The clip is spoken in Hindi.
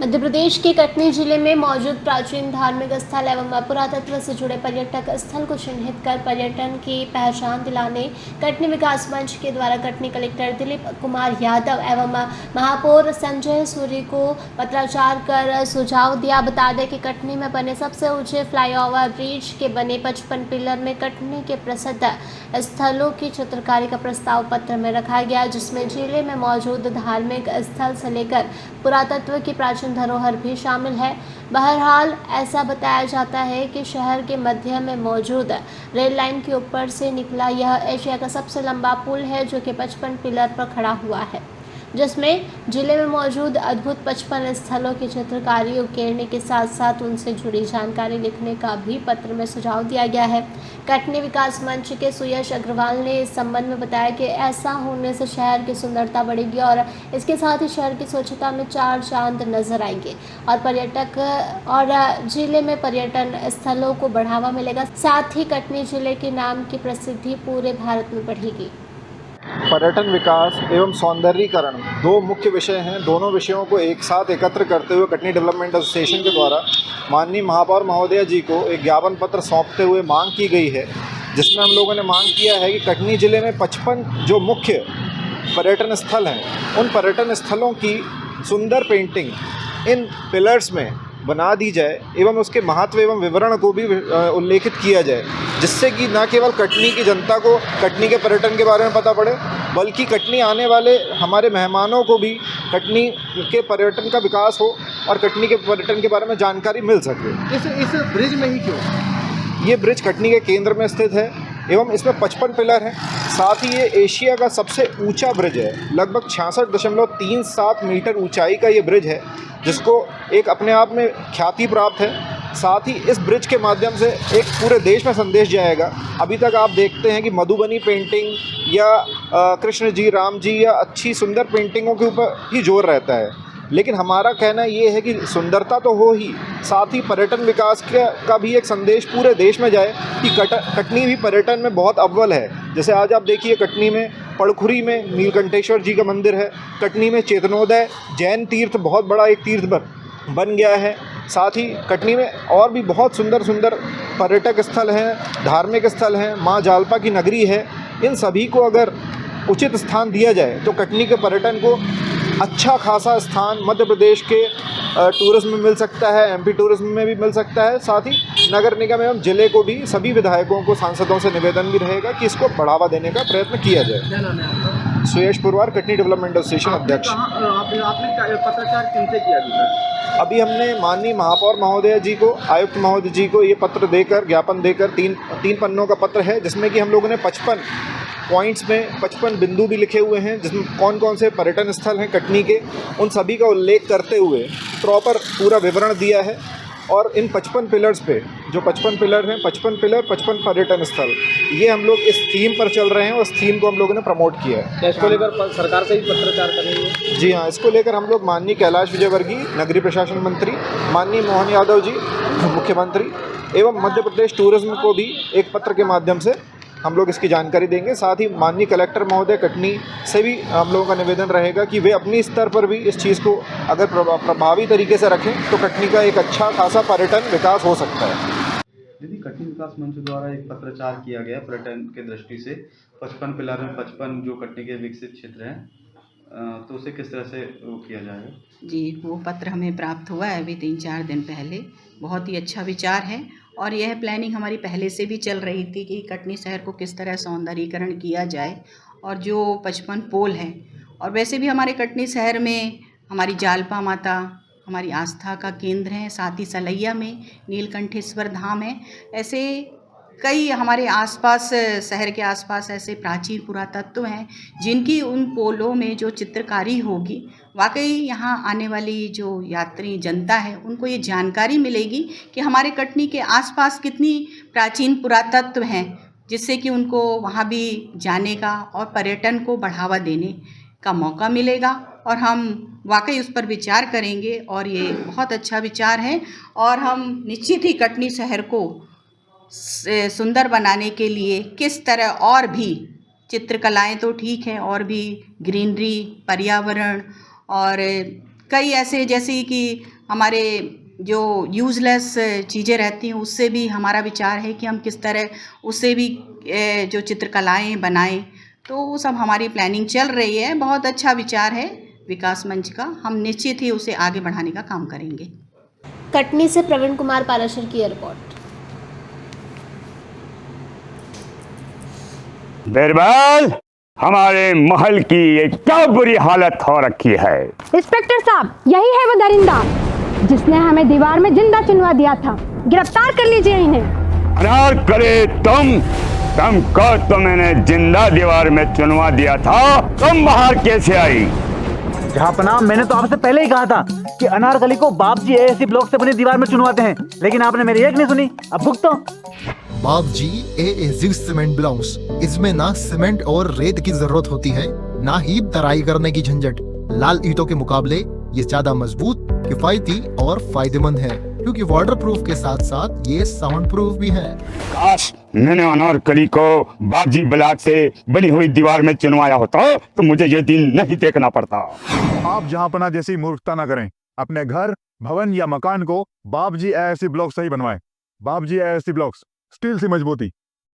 मध्य प्रदेश के कटनी जिले में मौजूद प्राचीन धार्मिक स्थल एवं पुरातत्व से जुड़े पर्यटक स्थल को चिन्हित कर पर्यटन की पहचान दिलाने कटनी विकास मंच के द्वारा कटनी कलेक्टर दिलीप कुमार यादव एवं महापौर संजय सूरी को पत्राचार कर सुझाव दिया। बता दें कि कटनी में बने सबसे ऊंचे फ्लाईओवर ब्रिज के बने 55 पिलर में कटनी के प्रसिद्ध स्थलों की चित्रकारी का प्रस्ताव पत्र में रखा गया, जिसमें जिले में मौजूद धार्मिक स्थल से लेकर पुरातत्व की प्राचीन धरोहर भी शामिल है। बहरहाल ऐसा बताया जाता है कि शहर के मध्य में मौजूद रेल लाइन के ऊपर से निकला यह एशिया का सबसे लंबा पुल है, जो कि 55 पिलर पर खड़ा हुआ है, जिसमें जिले में मौजूद अद्भुत 55 स्थलों की चित्रकारी उकेरने के साथ साथ उनसे जुड़ी जानकारी लिखने का भी पत्र में सुझाव दिया गया है। कटनी विकास मंच के सुयश अग्रवाल ने इस संबंध में बताया कि ऐसा होने से शहर की सुंदरता बढ़ेगी और इसके साथ ही शहर की स्वच्छता में चार चांद नजर आएंगे और पर्यटक और जिले में पर्यटन स्थलों को बढ़ावा मिलेगा। साथ ही कटनी जिले के नाम की प्रसिद्धि पूरे भारत में बढ़ेगी। पर्यटन विकास एवं सौंदर्यीकरण दो मुख्य विषय हैं। दोनों विषयों को एक साथ एकत्र करते हुए कटनी डेवलपमेंट एसोसिएशन के द्वारा माननीय महापौर महोदया जी को एक ज्ञापन पत्र सौंपते हुए मांग की गई है, जिसमें हम लोगों ने मांग किया है कि कटनी ज़िले में 55 जो मुख्य पर्यटन स्थल हैं, उन पर्यटन स्थलों की सुंदर पेंटिंग इन पिलर्स में बना दी जाए एवं उसके महत्व एवं विवरण को भी उल्लेखित किया जाए, जिससे कि न केवल कटनी की जनता को कटनी के पर्यटन के बारे में पता पड़े, बल्कि कटनी आने वाले हमारे मेहमानों को भी कटनी के पर्यटन का विकास हो और कटनी के पर्यटन के बारे में जानकारी मिल सके। इस ब्रिज में ही क्यों? ये ब्रिज कटनी के केंद्र में स्थित है एवं इसमें 55 पिलर हैं। साथ ही ये एशिया का सबसे ऊंचा ब्रिज है। लगभग 66.37 मीटर ऊंचाई का ये ब्रिज है, जिसको एक अपने आप में ख्याति प्राप्त है। साथ ही इस ब्रिज के माध्यम से एक पूरे देश में संदेश जाएगा। अभी तक आप देखते हैं कि मधुबनी पेंटिंग या कृष्ण जी, राम जी या अच्छी सुंदर पेंटिंगों के ऊपर ही जोर रहता है, लेकिन हमारा कहना ये है कि सुंदरता तो हो ही, साथ ही पर्यटन विकास का भी एक संदेश पूरे देश में जाए कि कटनी भी पर्यटन में बहुत अव्वल है। जैसे आज आप देखिए, कटनी में पड़खुरी में नीलकंठेश्वर जी का मंदिर है, कटनी में चेतनोदय जैन तीर्थ बहुत बड़ा एक तीर्थ बन गया है। साथ ही कटनी में और भी बहुत सुंदर सुंदर पर्यटक स्थल हैं, धार्मिक स्थल हैं, माँ जालपा की नगरी है। इन सभी को अगर उचित स्थान दिया जाए तो कटनी के पर्यटन को अच्छा खासा स्थान मध्य प्रदेश के टूरिज्म में मिल सकता है, एमपी टूरिज्म में भी मिल सकता है। साथ ही नगर निगम एवं जिले को भी, सभी विधायकों को, सांसदों से निवेदन भी रहेगा कि इसको बढ़ावा देने का प्रयत्न किया जाए। क्या नाम है आपका? सुयश पुरवार, कटनी डेवलपमेंट एसोसिएशन अध्यक्ष। आपने पत्राचार किनसे किया अभी तक? अभी हमने माननीय महापौर महोदया जी को, आयुक्त महोदय जी को ये पत्र देकर, ज्ञापन देकर, तीन पन्नों का पत्र है, जिसमें कि हम लोगों ने 55 पॉइंट्स में 55 बिंदु भी लिखे हुए हैं, जिसमें कौन कौन से पर्यटन स्थल हैं कटनी के, उन सभी का उल्लेख करते हुए प्रॉपर पूरा विवरण दिया है। और इन 55 पिलर्स पे, जो 55 पिलर हैं, 55 पिलर 55 पर्यटन स्थल, ये हम लोग इस थीम पर चल रहे हैं और इस थीम को हम लोगों ने प्रमोट किया है। इसको लेकर सरकार से ही पत्राचार करेंगे? जी हाँ, इसको लेकर हम लोग माननीय कैलाश विजयवर्गीय नगरीय प्रशासन मंत्री, माननीय मोहन यादव जी मुख्यमंत्री एवं मध्य प्रदेश टूरिज्म को भी एक पत्र के माध्यम से हम लोग इसकी जानकारी देंगे। साथ ही माननीय कलेक्टर महोदय कटनी से भी हम लोगों का निवेदन रहेगा कि वे अपनी स्तर पर भी इस चीज़ को अगर प्रभावी तरीके से रखें तो कटनी का एक अच्छा खासा पर्यटन विकास हो सकता है। दीदी, कटनी विकास मंच द्वारा एक पत्राचार किया गया पर्यटन के दृष्टि से 55 पिलर में 55 जो कटनी के विकसित क्षेत्र हैं, तो उसे किस तरह से वो किया जाएगा? जी, वो पत्र हमें प्राप्त हुआ है अभी 3-4 दिन पहले। बहुत ही अच्छा विचार है और यह प्लानिंग हमारी पहले से भी चल रही थी कि कटनी शहर को किस तरह सौंदर्यीकरण किया जाए। और जो 55 पोल हैं, और वैसे भी हमारे कटनी शहर में हमारी जालपा माता हमारी आस्था का केंद्र है, साथ ही सलैया में नीलकंठेश्वर धाम है। ऐसे कई हमारे आसपास, शहर के आसपास ऐसे प्राचीन पुरातत्व हैं जिनकी उन पोलों में जो चित्रकारी होगी, वाकई यहाँ आने वाली जो यात्री जनता है उनको ये जानकारी मिलेगी कि हमारे कटनी के आसपास कितनी प्राचीन पुरातत्व हैं, जिससे कि उनको वहाँ भी जाने का और पर्यटन को बढ़ावा देने का मौका मिलेगा। और हम वाकई उस पर विचार करेंगे और ये बहुत अच्छा विचार है और हम निश्चित ही कटनी शहर को सुंदर बनाने के लिए किस तरह और भी चित्रकलाएं तो ठीक है, और भी ग्रीनरी, पर्यावरण और कई ऐसे, जैसे कि हमारे जो यूज़लेस चीज़ें रहती हैं उससे भी हमारा विचार है कि हम किस तरह उससे भी जो चित्रकलाएं बनाएं, तो वो सब हमारी प्लानिंग चल रही है। बहुत अच्छा विचार है विकास मंच का, हम निश्चित ही उसे आगे बढ़ाने का काम करेंगे। कटनी से प्रवीण कुमार पाराशर की रिपोर्ट। बिरबल, हमारे महल की ये क्या बुरी हालत हो रखी है। इंस्पेक्टर साहब, यही है वो दरिंदा जिसने हमें दीवार में जिंदा चुनवा दिया था। गिरफ्तार कर लीजिए इन्हें। अनार करे तुमको तो मैंने जिंदा दीवार में चुनवा दिया था, तुम बाहर कैसे आई? जहांपनाह, मैंने तो आपसे पहले ही कहा था कि अनारकली को बाप जी एएसी ब्लॉक से बनी दीवार में चुनवाते हैं, लेकिन आपने मेरी एक नहीं सुनी। अब भुगतो। बाप जी एएसी सीमेंट ब्लॉक्स, इसमें ना सीमेंट और रेत की जरूरत होती है, ना ही तराई करने की झंझट। लाल ईंटों के मुकाबले ये ज्यादा मजबूत, किफायती और फायदेमंद है, क्योंकि वाटर प्रूफ के साथ साथ ये साउंड प्रूफ भी है। काश मैंने अनारकली को बाजी ब्लॉक से बनी हुई दीवार में चुनवाया होता तो मुझे ये दिन नहीं देखना पड़ता। आप जहांपना जैसी मूर्खता न करें। अपने घर, भवन या मकान को बाप जी एएसी ब्लॉक से ही बनवाएं। बाप जी एएसी ब्लॉक्स, स्टील से मजबूती।